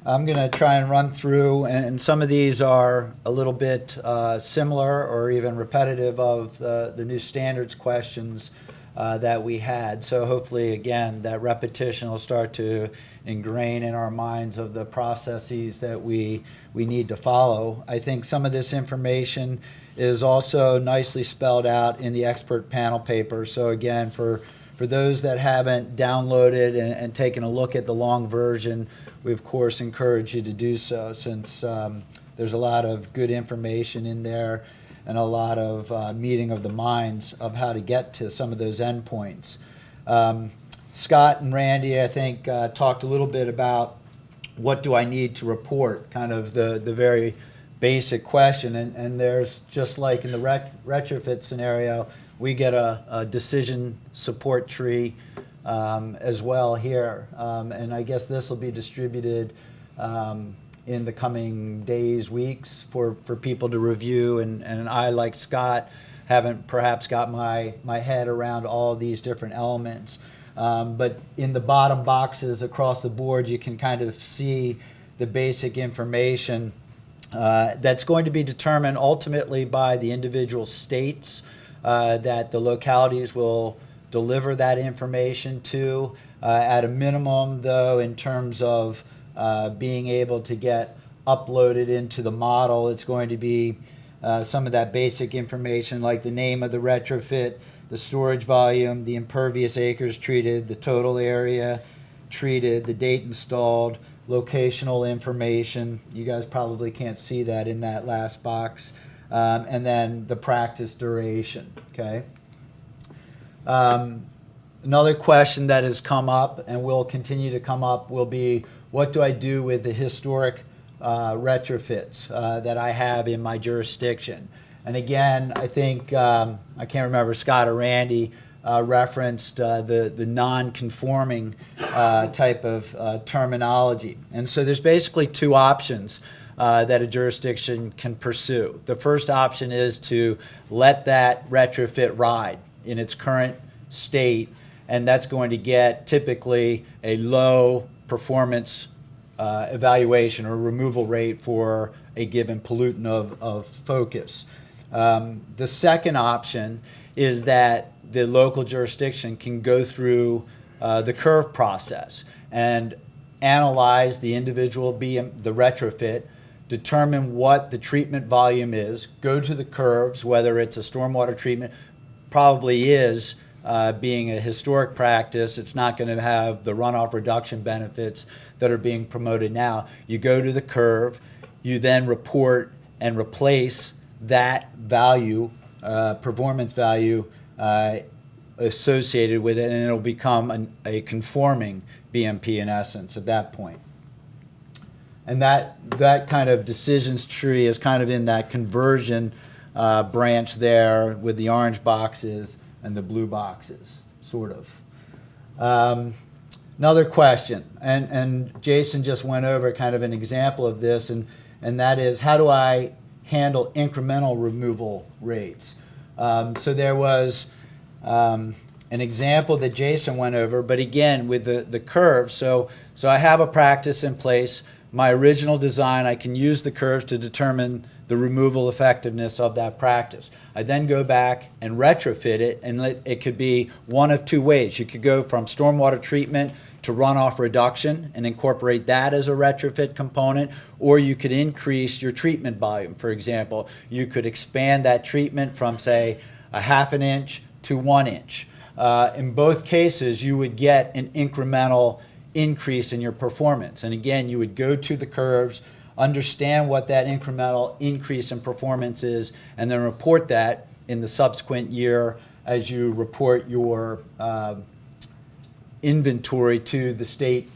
I'm going to try and run through, and some of these are a little bit similar or even repetitive of the new standards questions that we had. So hopefully, again, that repetition will start to ingrain in our minds of the processes that we need to follow. I think some of this information is also nicely spelled out in the expert panel paper. So again, for those that haven't downloaded and taken a look at the long version, we of course encourage you to do so, since there's a lot of good information in there and a lot of meeting of the minds of how to get to some of those endpoints. Scott and Randy, I think, talked a little bit about what do I need to report, kind of the very basic question. And there's, just like in the retrofit scenario, we get a decision support tree as well here. And I guess this will be distributed in the coming days, weeks for people to review. And I, like Scott, haven't perhaps got my head around all of these different elements. But in the bottom boxes across the board, you can kind of see the basic information that's going to be determined ultimately by the individual states that the localities will deliver that information to. At a minimum, though, in terms of being able to get uploaded into the model, it's going to be some of that basic information like the name of the retrofit, the storage volume, the impervious acres treated, the total area treated, the date installed, locational information. You guys probably can't see that in that last box. And then the practice duration, okay? Another question that has come up and will continue to come up will be, what do I do with the historic retrofits that I have in my jurisdiction? And again, I think, I can't remember, Scott or Randy referenced the non-conforming type of terminology. And so there's basically two options that a jurisdiction can pursue. The first option is to let that retrofit ride in its current state, and that's going to get typically a low performance evaluation or removal rate for a given pollutant of focus. The second option is that the local jurisdiction can go through the curve process and analyze the individual the retrofit, determine what the treatment volume is, go to the curves, whether it's a stormwater treatment, probably is, being a historic practice, it's not going to have the runoff reduction benefits that are being promoted now. You go to the curve, you then report and replace that value, performance value associated with it, and it'll become a conforming BMP in essence at that point. And that kind of decisions tree is kind of in that conversion branch there with the orange boxes and the blue boxes, sort of. Another question, and Jason just went over kind of an example of this, and that is, how do I handle incremental removal rates? So there was an example that Jason went over, but again, with the curve. So I have a practice in place. My original design, I can use the curves to determine the removal effectiveness of that practice. I then go back and retrofit it, and it could be one of two ways. You could go from stormwater treatment to runoff reduction and incorporate that as a retrofit component, or you could increase your treatment volume. For example, you could expand that treatment from, say, a ½ an inch to 1 inch. In both cases, you would get an incremental increase in your performance. And again, you would go to the curves, understand what that incremental increase in performance is, and then report that in the subsequent year as you report your inventory to the state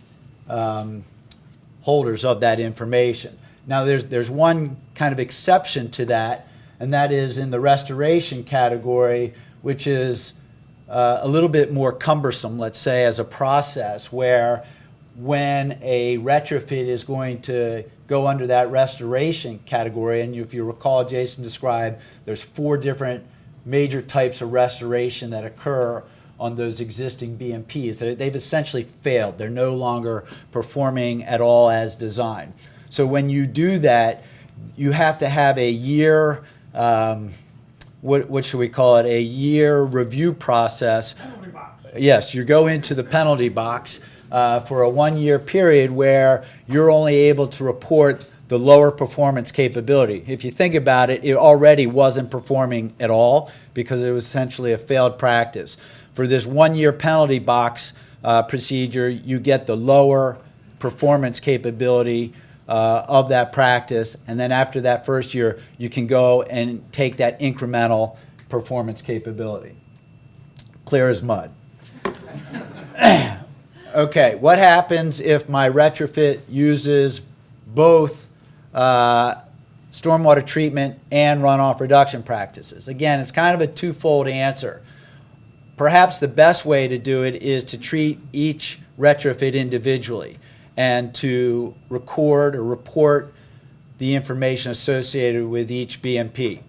holders of that information. Now, there's one kind of exception to that, and that is in the restoration category, which is a little bit more cumbersome, let's say, as a process, where when a retrofit is going to go under that restoration category, and if you recall, Jason described there's 4 different major types of restoration that occur on those existing BMPs. They've essentially failed. They're no longer performing at all as designed. So when you do that, you have to have a year, what should we call it, a year review process. Penalty box. Yes, you go into the penalty box for a 1-year period where you're only able to report the lower performance capability. If you think about it, it already wasn't performing at all because it was essentially a failed practice. For this 1-year penalty box procedure, you get the lower performance capability of that practice, and then after that first year, you can go and take that incremental performance capability. Clear as mud. Okay, what happens if my retrofit uses both stormwater treatment and runoff reduction practices? Again, it's kind of a twofold answer. Perhaps the best way to do it is to treat each retrofit individually and to record or report the information associated with each BMP.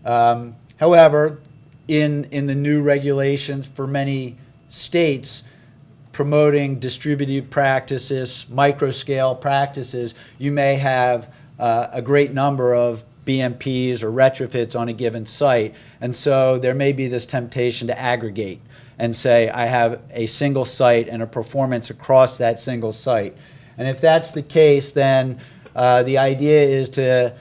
However, in the new regulations for many states promoting distributed practices, micro-scale practices, you may have a great number of BMPs or retrofits on a given site. And so there may be this temptation to aggregate and say, I have a single site and a performance across that single site. And if that's the case, then the idea is to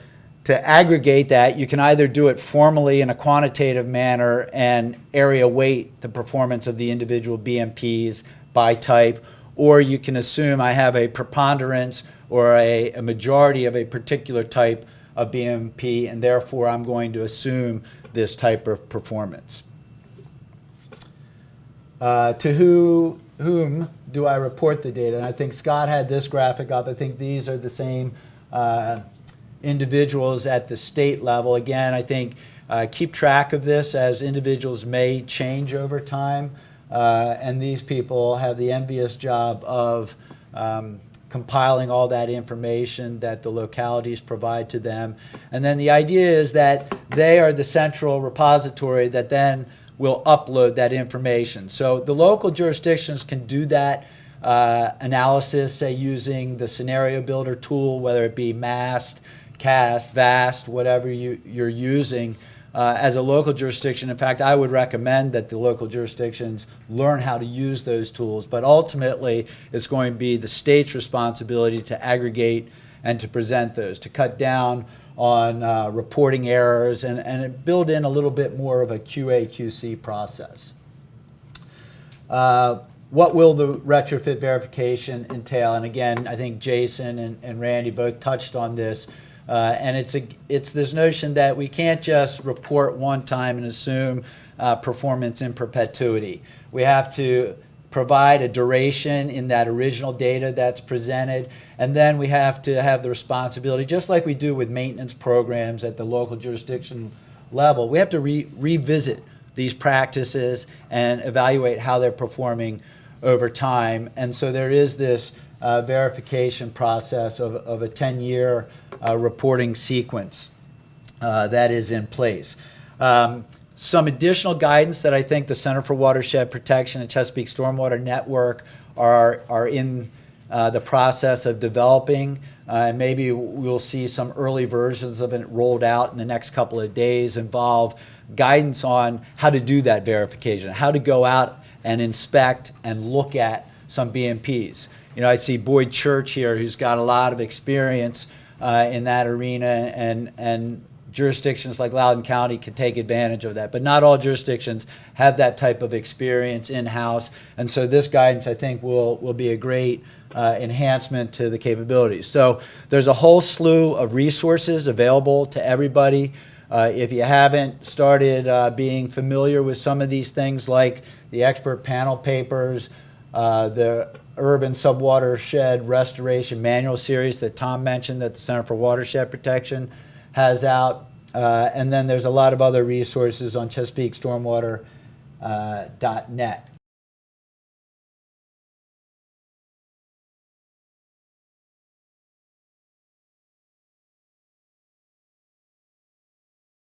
aggregate that. You can either do it formally in a quantitative manner and area weight the performance of the individual BMPs by type, or you can assume I have a preponderance or a majority of a particular type of BMP, and therefore I'm going to assume this type of performance. To whom do I report the data? And I think Scott had this graphic up. I think these are the same individuals at the state level. Again, I think keep track of this as individuals may change over time. And these people have the envious job of compiling all that information that the localities provide to them. And then the idea is that they are the central repository that then will upload that information. So the local jurisdictions can do that analysis, say using the scenario builder tool, whether it be MAST, CAST, VAST, whatever you're using. As a local jurisdiction, in fact, I would recommend that the local jurisdictions learn how to use those tools, but ultimately it's going to be the state's responsibility to aggregate and to present those, to cut down on reporting errors and build in a little bit more of a QA/QC process. What will the retrofit verification entail? And again, I think Jason and Randy both touched on this. And it's this notion that we can't just report one time and assume performance in perpetuity. We have to provide a duration in that original data that's presented, and then we have to have the responsibility, just like we do with maintenance programs at the local jurisdiction level, we have to revisit these practices and evaluate how they're performing over time. And so there is this verification process of a 10-year reporting sequence that is in place. Some additional guidance that I think the Center for Watershed Protection and Chesapeake Stormwater Network are in the process of developing. Maybe we'll see some early versions of it rolled out in the next couple of days, involve guidance on how to do that verification, how to go out and inspect and look at some BMPs. You know, I see Boyd Church here, who's got a lot of experience in that arena, and jurisdictions like Loudoun County can take advantage of that. But not all jurisdictions have that type of experience in-house, and so this guidance, I think, will be a great enhancement to the capabilities. So there's a whole slew of resources available to everybody. If you haven't started being familiar with some of these things, like the expert panel papers, the Urban Subwatershed Restoration Manual Series that Tom mentioned that the Center for Watershed Protection has out, and then there's a lot of other resources on ChesapeakeStormwater.net.